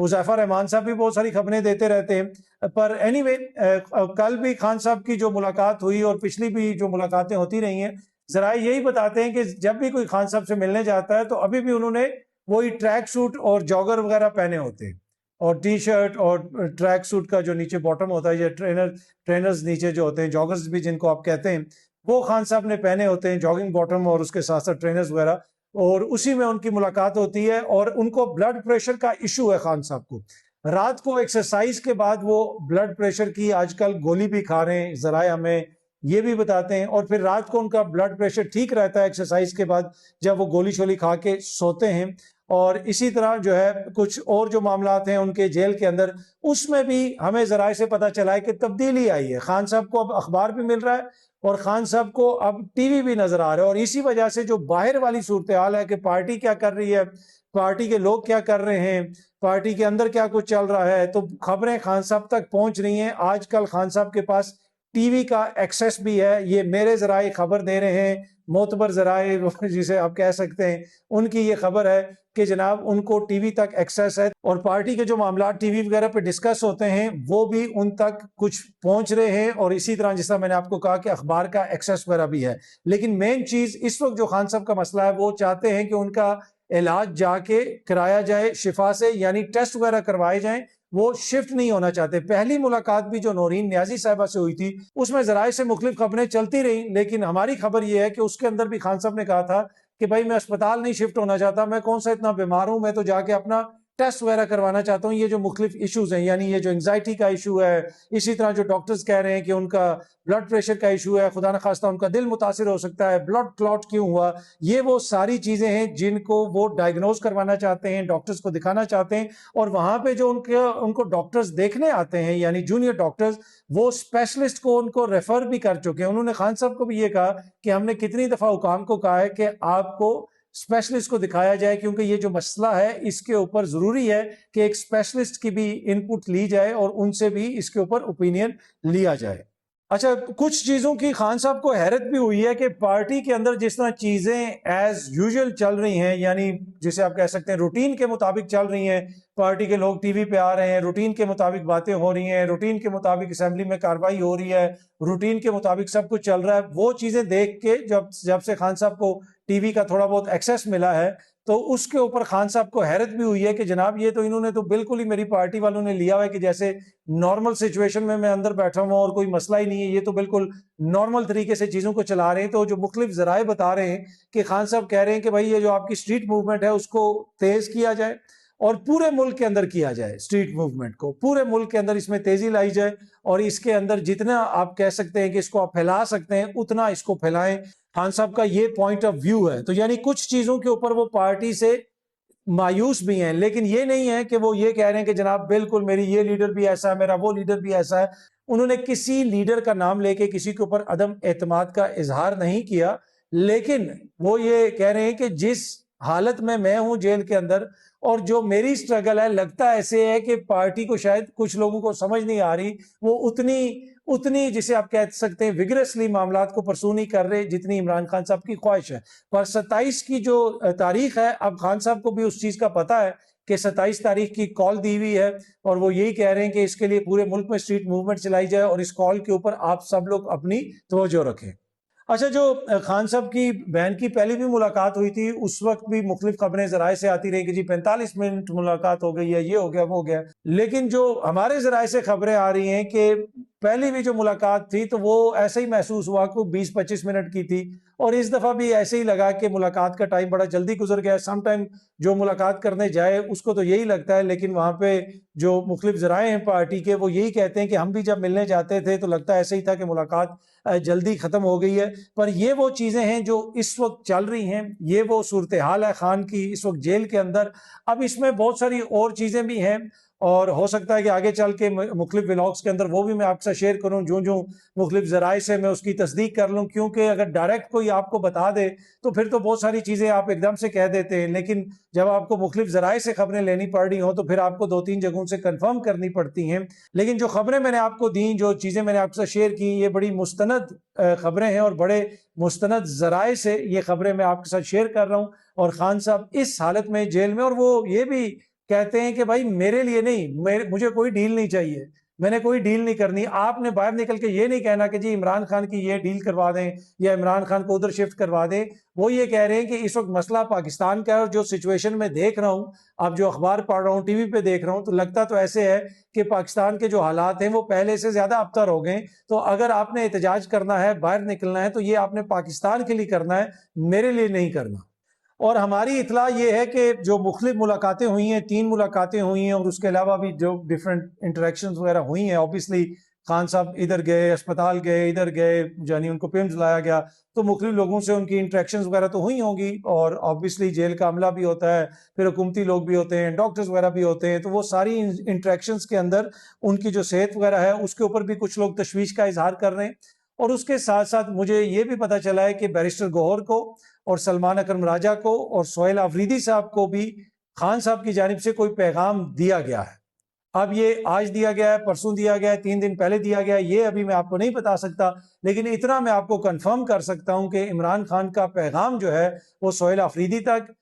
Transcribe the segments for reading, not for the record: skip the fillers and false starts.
حذیفہ رحمان صاحب بھی بہت ساری خبریں دیتے رہتے ہیں. پر اینی وے کل بھی خان صاحب کی جو ملاقات ہوئی اور پچھلی بھی جو ملاقاتیں ہوتی رہی ہیں، ذرائع یہی بتاتے ہیں کہ جب بھی کوئی خان صاحب سے ملنے جاتا ہے تو ابھی بھی انہوں نے وہی ٹریک سوٹ اور جاگر وغیرہ پہنے ہوتے ہیں، اور ٹی شرٹ اور ٹریک سوٹ کا جو نیچے باٹم ہوتا ہے، یا ٹرینرز نیچے جو ہوتے ہیں، جاگرز بھی جن کو آپ کہتے ہیں، وہ خان صاحب نے پہنے ہوتے ہیں، جاگنگ باٹم اور اس کے ساتھ ساتھ ٹرینرز وغیرہ. اور اسی میں ان کی ملاقات ہوتی ہے، اور ان کو بلڈ پریشر کا ایشو ہے خان صاحب کو. رات کو ایکسرسائز کے بعد وہ بلڈ پریشر کی آج کل گولی بھی کھا رہے ہیں، ذرائع ہمیں یہ بھی بتاتے ہیں. اور پھر رات کو ان کا بلڈ پریشر ٹھیک رہتا ہے ایکسرسائز کے بعد جب وہ گولی شولی کھا کے سوتے ہیں. اور اسی طرح جو ہے کچھ اور جو معاملات ہیں ان کے جیل کے اندر، اس میں بھی ہمیں ذرائع سے پتہ چلا ہے کہ تبدیلی آئی ہے. خان صاحب کو اب اخبار بھی مل رہا ہے اور خان صاحب کو اب ٹی وی بھی نظر آ رہا ہے. اور اسی وجہ سے جو باہر والی صورتحال ہے کہ پارٹی کیا کر رہی ہے، پارٹی کے لوگ کیا کر رہے ہیں، پارٹی کے اندر کیا کچھ چل رہا ہے، تو خبریں خان صاحب تک پہنچ رہی ہیں. آج کل خان صاحب کے پاس ٹی وی کا ایکسیس بھی ہے. یہ میرے ذرائع خبر دے رہے ہیں، معتبر ذرائع جسے آپ کہہ سکتے ہیں، ان کی یہ خبر ہے کہ جناب ان کو ٹی وی تک ایکسیس ہے، اور پارٹی کے جو معاملات ٹی وی وغیرہ پہ ڈسکس ہوتے ہیں وہ بھی ان تک کچھ پہنچ رہے ہیں. اور اسی طرح جس طرح میں نے آپ کو کہا کہ اخبار کا ایکسیس وغیرہ بھی ہے. لیکن مین چیز اس وقت جو خان صاحب کا مسئلہ ہے، وہ چاہتے ہیں کہ ان کا علاج جا کے کرایا جائے شفا سے، یعنی ٹیسٹ وغیرہ کروائے جائیں. وہ شفٹ نہیں ہونا چاہتے. پہلی ملاقات بھی جو نورین نیازی صاحبہ سے ہوئی تھی، اس میں ذرائع سے مختلف خبریں چلتی رہیں، لیکن ہماری خبر یہ ہے کہ اس کے اندر بھی خان صاحب نے کہا تھا کہ بھائی میں اسپتال نہیں شفٹ ہونا چاہتا، میں کون سا اتنا بیمار ہوں، میں تو جا کے اپنا ٹیسٹ وغیرہ کروانا چاہتا ہوں. یہ جو مختلف ایشوز ہیں، یعنی یہ جو انگزائٹی کا ایشو ہے، اسی طرح جو ڈاکٹرز کہہ رہے ہیں کہ ان کا بلڈ پریشر کا ایشو ہے، خدا نخواستہ ان کا دل متاثر ہو سکتا ہے، بلڈ کلوٹ کیوں ہوا، یہ وہ ساری چیزیں ہیں جن کو وہ ڈائگنوز کروانا چاہتے ہیں، ڈاکٹرز کو دکھانا چاہتے ہیں. اور وہاں پہ جو ان کو ڈاکٹرز دیکھنے آتے ہیں، یعنی جونیئر ڈاکٹرز، وہ اسپیشلسٹ کو ان کو ریفر بھی کر چکے ہیں. انہوں نے خان صاحب کو بھی یہ کہا کہ ہم نے کتنی دفعہ حکام کو کہا ہے کہ آپ کو اسپیشلسٹ کو دکھایا جائے، کیونکہ یہ جو مسئلہ ہے اس کے اوپر ضروری ہے کہ ایک اسپیشلسٹ کی بھی انپٹ لی جائے اور ان سے بھی اس کے اوپر اوپینین لیا جائے. اچھا، کچھ چیزوں کی خان صاحب کو حیرت بھی ہوئی ہے کہ پارٹی کے اندر جس طرح چیزیں ایز یوزول چل رہی ہیں، یعنی جسے آپ کہہ سکتے ہیں روٹین کے مطابق چل رہی ہیں، پارٹی کے لوگ ٹی وی پہ آ رہے ہیں، روٹین کے مطابق باتیں ہو رہی ہیں، روٹین کے مطابق اسمبلی میں کارروائی ہو رہی ہے، روٹین کے مطابق سب کچھ چل رہا ہے. وہ چیزیں دیکھ کے جب سے خان صاحب کو ٹی وی کا تھوڑا بہت ایکسیس ملا ہے، تو اس کے اوپر خان صاحب کو حیرت بھی ہوئی ہے کہ جناب یہ تو انہوں نے تو بالکل ہی میری پارٹی والوں نے لیا ہوا ہے کہ جیسے نارمل سچویشن میں اندر بیٹھا ہوں اور کوئی مسئلہ ہی نہیں ہے، یہ تو بالکل نارمل طریقے سے چیزوں کو چلا رہے ہیں. تو جو مختلف ذرائع بتا رہے ہیں کہ خان صاحب کہہ رہے ہیں کہ بھائی یہ جو آپ کی اسٹریٹ موومنٹ ہے اس کو تیز کیا جائے، اور پورے ملک کے اندر کیا جائے. اسٹریٹ موومنٹ کو پورے ملک کے اندر اس میں تیزی لائی جائے، اور اس کے اندر جتنا آپ کہہ سکتے ہیں کہ اس کو آپ پھیلا سکتے ہیں اتنا اس کو پھیلائیں. خان صاحب کا یہ پوائنٹ آف ویو ہے. تو یعنی کچھ چیزوں کے اوپر وہ پارٹی سے مایوس بھی ہیں، لیکن یہ نہیں ہے کہ وہ یہ کہہ رہے ہیں کہ جناب بالکل میری یہ لیڈر بھی ایسا ہے، میرا وہ لیڈر بھی ایسا ہے. انہوں نے کسی لیڈر کا نام لے کے کسی کے اوپر عدم اعتماد کا اظہار نہیں کیا، لیکن وہ یہ کہہ رہے ہیں کہ جس حالت میں ہوں جیل کے اندر اور جو میری سٹرگل ہے، لگتا ایسے ہے کہ پارٹی کو شاید کچھ لوگوں کو سمجھ نہیں آ رہی، وہ اتنی جسے آپ کہہ سکتے ہیں وگرسلی معاملات کو پرسو نہیں کر رہے جتنی عمران خان صاحب کی خواہش ہے. پر 27 کی جو تاریخ ہے، اب خان صاحب کو بھی اس چیز کا پتہ ہے کہ 27 تاریخ کی کال دی ہوئی ہے، اور وہ یہی کہہ رہے ہیں کہ اس کے لیے پورے ملک میں اسٹریٹ موومنٹ چلائی جائے، اور اس کال کے اوپر آپ سب لوگ اپنی توجہ رکھیں. اچھا، جو خان صاحب کی بہن کی پہلی بھی ملاقات ہوئی تھی، اس وقت بھی مختلف خبریں ذرائع سے آتی رہی کہ جی 45 منٹ ملاقات ہو گئی ہے، یہ ہو گیا وہ ہو گیا. لیکن جو ہمارے ذرائع سے خبریں آ رہی ہیں کہ پہلی بھی جو ملاقات تھی تو وہ ایسے ہی محسوس ہوا کہ 20-25 منٹ کی تھی، اور اس دفعہ بھی ایسے ہی لگا کہ ملاقات کا ٹائم بڑا جلدی گزر گیا. سم ٹائم جو ملاقات کرنے جائے اس کو تو یہی لگتا ہے، لیکن وہاں پہ جو مختلف ذرائع ہیں پارٹی کے، وہ یہی کہتے ہیں کہ ہم بھی جب ملنے جاتے تھے تو لگتا ایسے ہی تھا کہ ملاقات جلدی ختم ہو گئی ہے. پر یہ وہ چیزیں ہیں جو اس وقت چل رہی ہیں، یہ وہ صورتحال ہے خان کی اس وقت جیل کے اندر. اب اس میں بہت ساری اور چیزیں بھی ہیں، اور ہو سکتا ہے کہ آگے چل کے مختلف ولاگز کے اندر وہ بھی میں آپ سے شیئر کروں جو مختلف ذرائع سے میں اس کی تصدیق کر لوں. کیونکہ اگر ڈائریکٹ کوئی آپ کو بتا دے تو پھر تو بہت ساری چیزیں آپ ایک دم سے کہہ دیتے ہیں، لیکن جب آپ کو مختلف ذرائع سے خبریں لینی پڑ رہی ہوں تو پھر آپ کو 2-3 جگہوں سے کنفرم کرنی پڑتی ہیں. لیکن جو خبریں میں نے آپ کو دیں، جو چیزیں میں نے آپ سے شیئر کی، یہ بڑی مستند خبریں ہیں اور بڑے مستند ذرائع سے یہ خبریں میں آپ کے ساتھ شیئر کر رہا ہوں. اور خان صاحب اس حالت میں جیل میں، اور وہ یہ بھی کہتے ہیں کہ بھائی میرے لیے نہیں، مجھے کوئی ڈیل نہیں چاہیے، میں نے کوئی ڈیل نہیں کرنی. آپ نے باہر نکل کے یہ نہیں کہنا کہ جی عمران خان کی یہ ڈیل کروا دیں یا عمران خان کو ادھر شفٹ کروا دیں. وہ یہ کہہ رہے ہیں کہ اس وقت مسئلہ پاکستان کا ہے، اور جو سچویشن میں دیکھ رہا ہوں، اب جو اخبار پڑھ رہا ہوں، ٹی وی پہ دیکھ رہا ہوں، تو لگتا تو ایسے ہے کہ پاکستان کے جو حالات ہیں وہ پہلے سے زیادہ ابتر ہو گئے. تو اگر آپ نے احتجاج کرنا ہے، باہر نکلنا ہے، تو یہ آپ نے پاکستان کے لیے کرنا ہے، میرے لیے نہیں کرنا. اور ہماری اطلاع یہ ہے کہ جو مختلف ملاقاتیں ہوئی ہیں، 3 ملاقاتیں ہوئی ہیں، اور اس کے علاوہ بھی جو ڈیفرنٹ انٹریکشنز وغیرہ ہوئی ہیں. اوبیسلی خان صاحب ادھر گئے، اسپتال گئے، ادھر گئے، یعنی ان کو پیمز لایا گیا، تو مختلف لوگوں سے ان کی انٹریکشنز وغیرہ تو ہوئی ہوں گی. اور اوبیسلی جیل کا عملہ بھی ہوتا ہے، پھر حکومتی لوگ بھی ہوتے ہیں، ڈاکٹرز وغیرہ بھی ہوتے ہیں. تو وہ ساری انٹریکشنز کے اندر ان کی جو صحت وغیرہ ہے اس کے اوپر بھی کچھ لوگ تشویش کا اظہار کر رہے ہیں. اور اس کے ساتھ ساتھ مجھے یہ بھی پتہ چلا ہے کہ بیرسٹر گوہر کو اور سلمان اکرم راجہ کو اور سہیل آفریدی صاحب کو بھی خان صاحب کی جانب سے کوئی پیغام دیا گیا ہے. اب یہ آج دیا گیا ہے، پرسوں دیا گیا ہے، 3 دن پہلے دیا گیا ہے، یہ ابھی میں آپ کو نہیں بتا سکتا. لیکن اتنا میں آپ کو کنفرم کر سکتا ہوں کہ عمران خان کا پیغام جو ہے وہ سہیل آفریدی تک،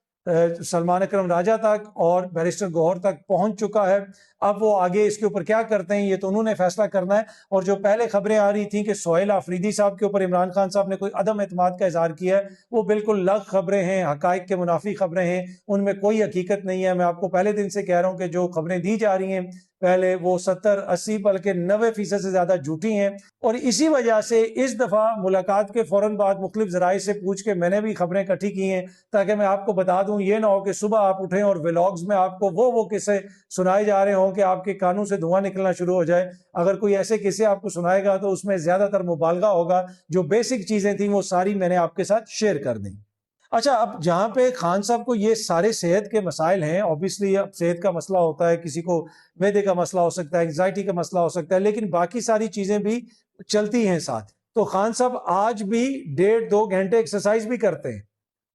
سلمان اکرم راجہ تک اور بیرسٹر گوہر تک پہنچ چکا ہے. اب وہ آگے اس کے اوپر کیا کرتے ہیں یہ تو انہوں نے فیصلہ کرنا ہے. اور جو پہلے خبریں آ رہی تھیں کہ سہیل آفریدی صاحب کے اوپر عمران خان صاحب نے کوئی عدم اعتماد کا اظہار کیا ہے، وہ بالکل لغ خبریں ہیں، حقائق کے منافی خبریں ہیں، ان میں کوئی حقیقت نہیں ہے. میں آپ کو پہلے دن سے کہہ رہا ہوں کہ جو خبریں دی جا رہی ہیں پہلے وہ 70-80 بلکہ 90% سے زیادہ جھوٹی ہیں. اور اسی وجہ سے اس دفعہ ملاقات کے فوراً بعد مختلف ذرائع سے پوچھ کے میں نے بھی خبریں اکٹھی کی ہیں تاکہ میں آپ کو بتا دوں. یہ نہ ہو کہ صبح آپ اٹھیں اور ولاگز میں آپ کو وہ قصے سنائے جا رہے ہوں کہ آپ کے کانوں سے دھواں نکلنا شروع ہو جائے. اگر کوئی ایسے قصے آپ کو سنائے گا تو اس میں زیادہ تر مبالغہ ہوگا. جو بیسک چیزیں تھیں وہ ساری میں نے آپ کے ساتھ شیئر کر دیں. اچھا، اب جہاں پہ خان صاحب کو یہ سارے صحت کے مسائل ہیں، اوبیسلی اب صحت کا مسئلہ ہوتا ہے، کسی کو معدے کا مسئلہ ہو سکتا ہے، انگزائٹی کا مسئلہ ہو سکتا ہے، لیکن باقی ساری چیزیں بھی چلتی ہیں ساتھ. تو خان صاحب آج بھی 1.5-2 گھنٹے ایکسرسائز بھی کرتے ہیں،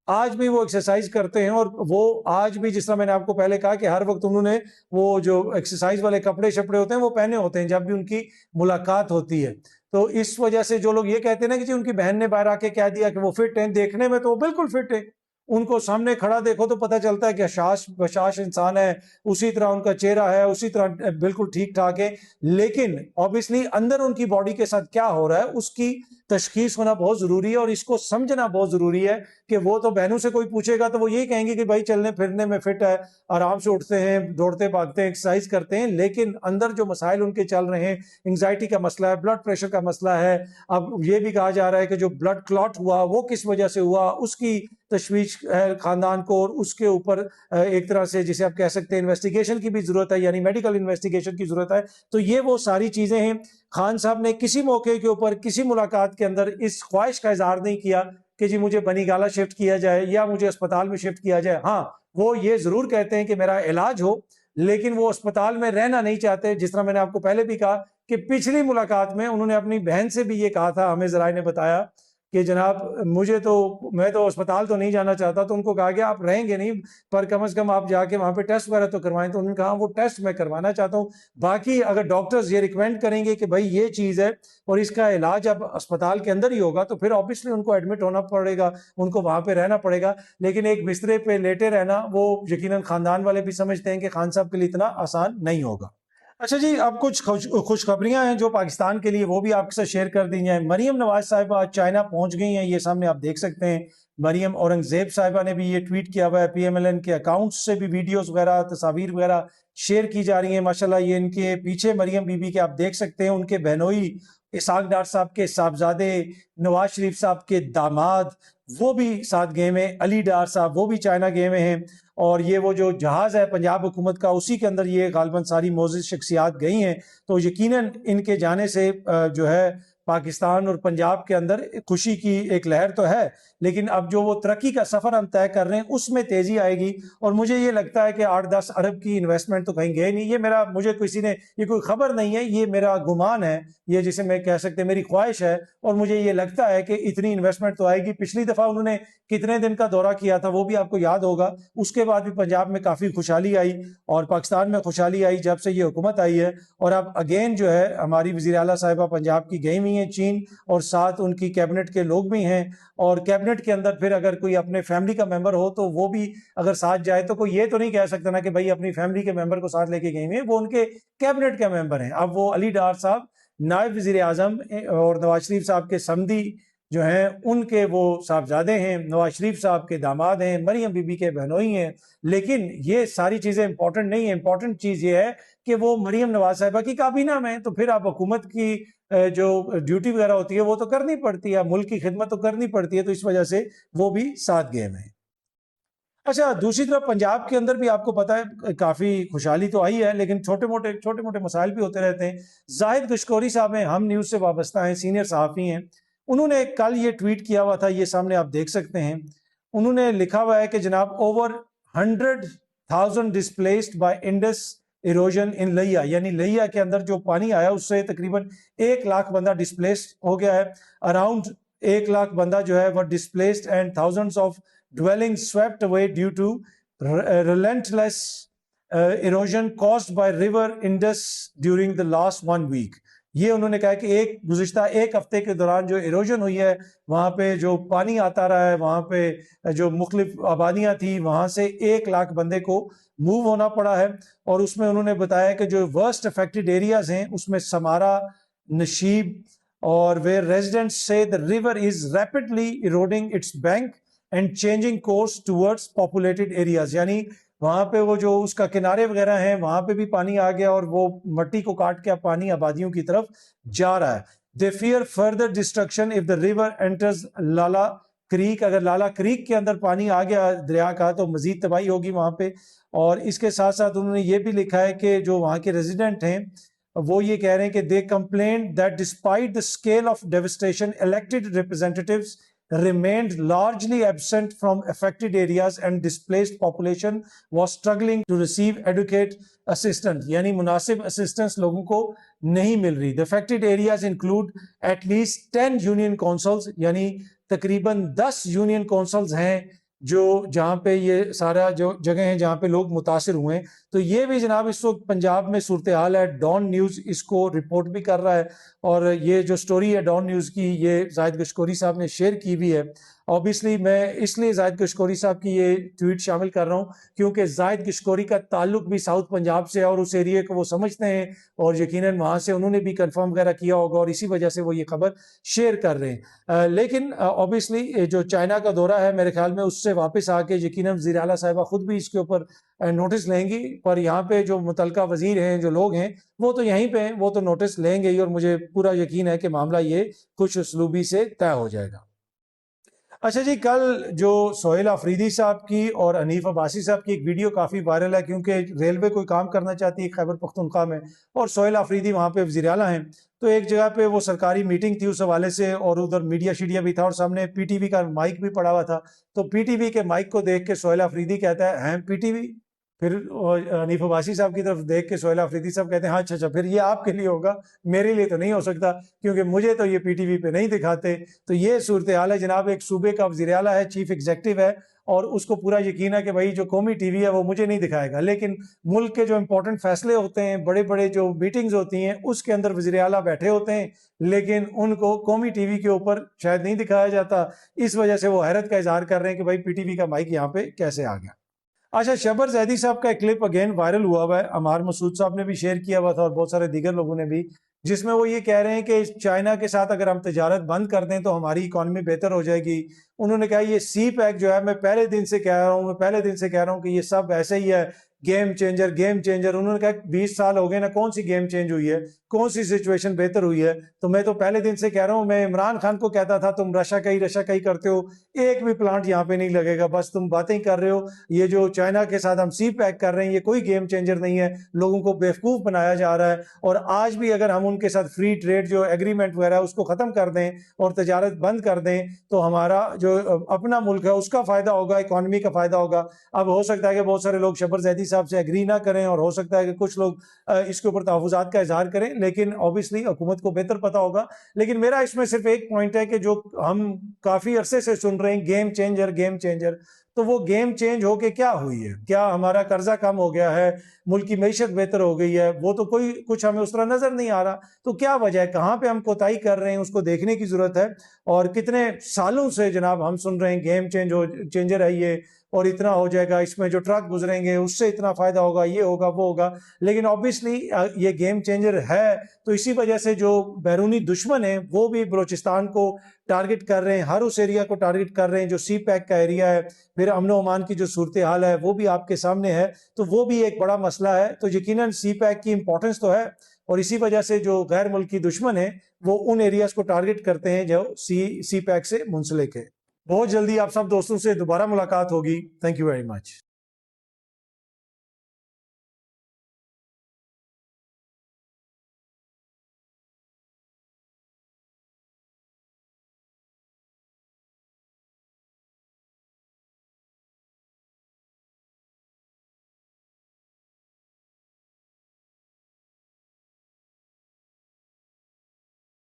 آج بھی وہ ایکسرسائز کرتے ہیں. اور وہ آج بھی، جس طرح میں نے آپ کو پہلے کہا کہ ہر وقت انہوں نے وہ جو ایکسرسائز والے کپڑے شپڑے ہوتے ہیں وہ پہنے ہوتے ہیں جب بھی ان کی ملاقات ہوتی ہے. تو اس وجہ سے جو لوگ یہ کہتے ہیں نا کہ جی ان کی بہن نے باہر آ کے کہہ دیا کہ وہ فٹ ہیں، دیکھنے میں تو وہ بالکل فٹ ہے. ان کو سامنے کھڑا دیکھو تو پتہ چلتا ہے کہ حشاش بشاش انسان ہے، اسی طرح ان کا چہرہ ہے، اسی طرح بالکل ٹھیک ٹھاک ہے. لیکن اوبیسلی اندر ان کی باڈی کے ساتھ کیا ہو رہا ہے اس کی تشخیص ہونا بہت ضروری ہے، اور اس کو سمجھنا بہت ضروری ہے. کہ وہ تو بہنوں سے کوئی پوچھے گا تو وہ یہی کہیں گے کہ بھائی چلنے پھرنے میں فٹ ہے، آرام سے اٹھتے ہیں، دوڑتے بھاگتے ہیں، ایکسرسائز کرتے ہیں. لیکن اندر جو مسائل ان کے چل رہے ہیں، انگزائٹی کا مسئلہ ہے، بلڈ پریشر کا مسئلہ ہے. اب یہ بھی کہا جا رہا ہے کہ جو بلڈ کلاٹ ہوا وہ کس وجہ سے ہوا، اس کی تشویش ہے خاندان کو، اور اس کے اوپر ایک طرح سے جسے آپ کہہ سکتے ہیں انویسٹیگیشن کی بھی ضرورت ہے، یعنی میڈیکل انویسٹیگیشن کی ضرورت ہے. تو یہ وہ ساری چیزیں ہیں. خان صاحب نے کسی موقع کے اوپر کسی ملاقات کے اندر اس خواہش کا اظہار نہیں کیا کہ جی مجھے بنی گالہ شفٹ کیا جائے یا مجھے اسپتال میں شفٹ کیا جائے. ہاں، وہ یہ ضرور کہتے ہیں کہ میرا علاج ہو، لیکن وہ اسپتال میں رہنا نہیں چاہتے. جس طرح میں نے آپ کو پہلے بھی کہا کہ پچھلی ملاقات میں انہوں نے اپنی بہن سے بھی یہ کہا تھا، ہمیں ذرائع نے بتایا کہ جناب میں تو اسپتال تو نہیں جانا چاہتا. تو ان کو کہا گیا آپ رہیں گے نہیں، پر کم از کم آپ جا کے وہاں پہ ٹیسٹ وغیرہ تو کروائیں. تو انہوں نے کہا وہ ٹیسٹ میں کروانا چاہتا ہوں، باقی اگر ڈاکٹرز یہ ریکمینڈ کریں گے کہ بھائی یہ چیز ہے اور اس کا علاج اب اسپتال کے اندر ہی ہوگا تو پھر اوبیسلی ان کو ایڈمٹ ہونا پڑے گا، ان کو وہاں پہ رہنا پڑے گا. لیکن ایک بسترے پہ لیٹے رہنا وہ یقیناً خاندان والے بھی سمجھتے ہیں کہ خان صاحب کے لیے اتنا آسان نہیں ہوگا. اچھا جی، اب کچھ خوشخبریاں ہیں جو پاکستان کے لیے، وہ بھی آپ کے ساتھ شیئر کر دی جائیں. مریم نواز صاحبہ آج چائنا پہنچ گئی ہیں، یہ سامنے آپ دیکھ سکتے ہیں. مریم اورنگزیب صاحبہ نے بھی یہ ٹویٹ کیا ہوا ہے، پی ایم ایل این کے اکاؤنٹس سے بھی ویڈیوز وغیرہ، تصاویر وغیرہ شیئر کی جا رہی ہیں. ماشاءاللہ یہ ان کے پیچھے مریم بی بی کے آپ دیکھ سکتے ہیں، ان کے بہنوئی اسحاق ڈار صاحب کے صاحبزادے، نواز شریف صاحب کے داماد وہ بھی ساتھ گئے میں، علی ڈار صاحب وہ بھی چائنا گئے میں ہیں. اور یہ وہ جو جہاز ہے پنجاب حکومت کا، اسی کے اندر یہ غالباً ساری معزز شخصیات گئی ہیں. تو یقیناً ان کے جانے سے جو ہے پاکستان اور پنجاب کے اندر خوشی کی ایک لہر تو ہے، لیکن اب جو وہ ترقی کا سفر ہم طے کر رہے ہیں اس میں تیزی آئے گی. اور مجھے یہ لگتا ہے کہ 8-10 ارب کی انویسٹمنٹ تو کہیں گئے نہیں. یہ مجھے کسی نے، یہ کوئی خبر نہیں ہے، یہ میرا گمان ہے، یہ جسے میں کہہ سکتے ہیں میری خواہش ہے. اور مجھے یہ لگتا ہے کہ اتنی انویسٹمنٹ تو آئے گی. پچھلی دفعہ انہوں نے کتنے دن کا دورہ کیا تھا وہ بھی آپ کو یاد ہوگا. اس کے بعد بھی پنجاب میں کافی خوشحالی آئی اور پاکستان میں خوشحالی آئی جب سے یہ حکومت آئی ہے. اور اب اگین جو ہے ہماری وزیر اعلیٰ صاحبہ پنجاب کی گئی ہوئی رہی ہیں چین، اور ساتھ ان کی کیبنٹ کے لوگ بھی ہیں، اور کیبنٹ کے اندر پھر اگر کوئی اپنے فیملی کا ممبر ہو تو وہ بھی اگر ساتھ جائے تو کوئی یہ تو نہیں کہہ سکتا نا کہ بھائی اپنی فیملی کے ممبر کو ساتھ لے کے گئے ہیں، وہ ان کے کیبنٹ کے ممبر ہیں۔ اب وہ علی ڈار صاحب نائب وزیر اعظم اور نواز شریف صاحب کے سمدی جو ہیں ان کے وہ صاحبزادے ہیں، نواز شریف صاحب کے داماد ہیں، مریم بی بی کے بہنوئی ہیں، لیکن یہ ساری چیزیں امپورٹنٹ نہیں ہیں۔ امپورٹنٹ چیز یہ ہے کہ وہ مریم نواز صاحبہ کی کابینہ میں، تو پھر آپ حکومت کی جو ڈیوٹی وغیرہ ہوتی ہے وہ تو کرنی پڑتی ہے، ملک کی خدمت تو کرنی پڑتی ہے، تو اس وجہ سے وہ بھی ساتھ گئے ہیں۔ اچھا، دوسری طرف پنجاب کے اندر بھی آپ کو پتا ہے کافی خوشحالی تو آئی ہے، لیکن چھوٹے موٹے مسائل بھی ہوتے رہتے ہیں۔ زاہد گشکوری صاحب ہیں، ہم نیوز سے وابستہ ہیں، سینئر صحافی ہیں، انہوں نے کل یہ ٹویٹ کیا ہوا تھا، یہ سامنے آپ دیکھ سکتے ہیں۔ انہوں نے لکھا ہوا ہے کہ جناب over 100,000 displaced by Indus erosion in لیا، یعنی لیا کے اندر جو پانی آیا اس سے تقریباً 1 لاکھ بندہ ڈسپلیس ہو گیا ہے۔ اراؤنڈ 1 لاکھ بندہ جو ہے وہ displaced and thousands of dwellings swept away due to relentless erosion caused by river Indus during the last 1 week۔ یہ انہوں نے کہا کہ گزشتہ ایک ہفتے کے دوران جو ایروجن ہوئی ہے، وہاں پہ جو پانی آتا رہا ہے، وہاں پہ جو مختلف آبادیاں تھیں، وہاں سے 1 لاکھ بندے کو موو ہونا پڑا ہے۔ اور اس میں انہوں نے بتایا کہ جو ورسٹ افیکٹڈ ایریاز ہیں اس میں سمارا، نشیب، اور where residents say the river is rapidly eroding its bank and changing course towards populated areas، یعنی وہاں پہ وہ جو اس کا کنارے وغیرہ ہیں وہاں پہ بھی پانی آ گیا اور وہ مٹی کو کاٹ کے پانی آبادیوں کی طرف جا رہا ہے۔ They fear further destruction if the river enters Lala creek, اگر لالا کریک کے اندر پانی آ گیا دریا کا تو مزید تباہی ہوگی وہاں پہ۔ اور اس کے ساتھ ساتھ انہوں نے یہ بھی لکھا ہے کہ جو وہاں کے ریزیڈنٹ ہیں وہ یہ کہہ رہے ہیں کہ they complained that despite the scale of devastation elected representatives remained largely absent from affected areas and displaced population was struggling to receive adequate assistance، یعنی مناسب assistance لوگوں کو نہیں مل رہی۔ The affected areas include at least 10 union councils، یعنی تقریباً 10 union councils ہیں جو جہاں پہ یہ سارا جو جگہ ہیں جہاں پہ لوگ متاثر ہوئے ہیں۔ تو یہ بھی جناب اس وقت پنجاب میں صورتحال ہے، ڈان نیوز اس کو رپورٹ بھی کر رہا ہے، اور یہ جو سٹوری ہے ڈان نیوز کی یہ زاہد گشکوری صاحب نے شیئر کی بھی ہے۔ اوبیسلی میں اس لیے زاہد گشکوری صاحب کی یہ ٹویٹ شامل کر رہا ہوں کیونکہ زاہد گشکوری کا تعلق بھی ساؤتھ پنجاب سے ہے اور اس ایریے کو وہ سمجھتے ہیں، اور یقیناً وہاں سے انہوں نے بھی کنفرم وغیرہ کیا ہوگا اور اسی وجہ سے وہ یہ خبر شیئر کر رہے ہیں۔ لیکن اوبیسلی جو چائنا کا دورہ ہے میرے خیال میں اس سے واپس آ کے یقیناً وزیر اعلیٰ صاحبہ خود بھی اس کے اوپر نوٹس لیں گی، پر یہاں پہ جو متعلقہ وزیر ہیں جو لوگ ہیں وہ تو یہیں پہ ہیں، وہ تو نوٹس لیں گے ہی، اور مجھے پورا یقین ہے کہ معاملہ یہ خوش اسلوبی سے طے ہو جائے گا۔ اچھا جی، کل جو سہیل آفریدی صاحب کی اور حنیف عباسی صاحب کی ایک ویڈیو کافی وائرل ہے، کیونکہ ریلوے کوئی کام کرنا چاہتی ہے خیبر پختونخوا میں اور سہیل آفریدی وہاں پہ وزیر اعلیٰ ہیں، تو ایک جگہ پہ وہ سرکاری میٹنگ تھی اس حوالے سے، اور ادھر میڈیا شیڈیا بھی تھا اور سامنے پی ٹی وی کا مائک بھی پڑا ہوا تھا، تو پی ٹی وی کے مائک کو دیکھ کے سہیل آفریدی کہتا ہے ہیں پی ٹی وی، پھر حنیف عباسی صاحب کی طرف دیکھ کے سہیل آفریدی صاحب کہتے ہیں ہاں اچھا پھر یہ آپ کے لیے ہوگا، میرے لیے تو نہیں ہو سکتا کیونکہ مجھے تو یہ پی ٹی وی پہ نہیں دکھاتے۔ تو یہ صورتحال ہے جناب، ایک صوبے کا وزیر اعلیٰ ہے، چیف ایگزیکٹو ہے، اور اس کو پورا یقین ہے کہ بھائی جو قومی ٹی وی ہے وہ مجھے نہیں دکھائے گا، لیکن ملک کے جو امپورٹنٹ فیصلے ہوتے ہیں، بڑے بڑے جو میٹنگز ہوتی ہیں اس کے اندر وزیر اعلیٰ بیٹھے ہوتے ہیں، لیکن ان کو قومی ٹی وی کے اوپر شاید نہیں دکھایا جاتا، اس وجہ سے وہ حیرت کا اظہار کر رہے ہیں کہ بھائی پی ٹی وی کا مائک یہاں پہ کیسے آ گیا۔ اچھا، شبر زیدی صاحب کا ایک کلپ اگین وائرل ہوا ہے، عمار مسعود صاحب نے بھی شیئر کیا ہوا تھا اور بہت سارے دیگر لوگوں نے بھی، جس میں وہ یہ کہہ رہے ہیں کہ چائنا کے ساتھ اگر ہم تجارت بند کر دیں تو ہماری اکانومی بہتر ہو جائے گی۔ انہوں نے کہا یہ سی پیک جو ہے میں پہلے دن سے کہہ رہا ہوں کہ یہ سب ایسے ہی ہے، گیم چینجر۔ انہوں نے کہا 20 سال ہو گئے نا، کون سی گیم چینج ہوئی ہے، کون سی سچویشن بہتر ہوئی ہے، تو میں تو پہلے دن سے کہہ رہا ہوں، میں عمران خان کو کہتا تھا تم رشا کئی کرتے ہو، ایک بھی پلانٹ یہاں پہ نہیں لگے گا، بس تم باتیں کر رہے ہو، یہ جو چائنا کے ساتھ ہم سی پیک کر رہے ہیں یہ کوئی گیم چینجر نہیں ہے، لوگوں کو بیوقوف بنایا جا رہا ہے، اور آج بھی اگر ہم ان کے ساتھ فری ٹریڈ جو ایگریمنٹ وغیرہ اس کو ختم کر دیں اور تجارت بند کر دیں تو ہمارا جو اپنا ملک ہے اس کا فائدہ ہوگا، اکانومی کا فائدہ ہوگا۔ اب ہو سکتا ہے کہ بہت سارے لوگ شبر زیدی صاحب سے ایگری نہ کریں اور ہو سکتا ہے کہ کچھ لوگ اس کے اوپر تحفظات کا اظہار کریں، لیکن اوبیسلی حکومت کو بہتر پتا ہوگا۔ لیکن میرا اس میں صرف ایک پوائنٹ ہے کہ جو ہم کافی عرصے سے سن رہے ہیں گیم چینجر، تو وہ گیم چینج ہو کے کیا ہوئی ہے؟ کیا ہمارا قرضہ کم ہو گیا ہے، ملک کی معیشت بہتر ہو گئی ہے؟ وہ تو کوئی کچھ ہمیں اس طرح نظر نہیں آ رہا. تو کیا وجہ ہے، کہاں پہ ہم کوتاہی کر رہے ہیں، اس کو دیکھنے کی ضرورت ہے. اور کتنے سالوں سے جناب ہم سن رہے ہیں گیم چینجر ہے یہ، اور اتنا ہو جائے گا، اس میں جو ٹرک گزریں گے اس سے اتنا فائدہ ہوگا، یہ ہوگا وہ ہوگا. لیکن آبویسلی یہ گیم چینجر ہے تو اسی وجہ سے جو بیرونی دشمن ہیں وہ بھی بلوچستان کو ٹارگٹ کر رہے ہیں، ہر اس ایریا کو ٹارگٹ کر رہے ہیں جو سی پیک کا ایریا ہے. پھر امن و امان کی جو صورتحال ہے وہ بھی آپ کے سامنے ہے، تو وہ بھی ایک بڑا مسئلہ ہے. تو یقیناً سی پیک کی امپورٹنس تو ہے، اور اسی وجہ سے جو غیر ملکی دشمن ہیں وہ ان ایریاز کو ٹارگٹ کرتے ہیں جو سی پیک سے منسلک ہے. بہت جلدی آپ سب دوستوں سے دوبارہ ملاقات ہوگی. Thank you very much.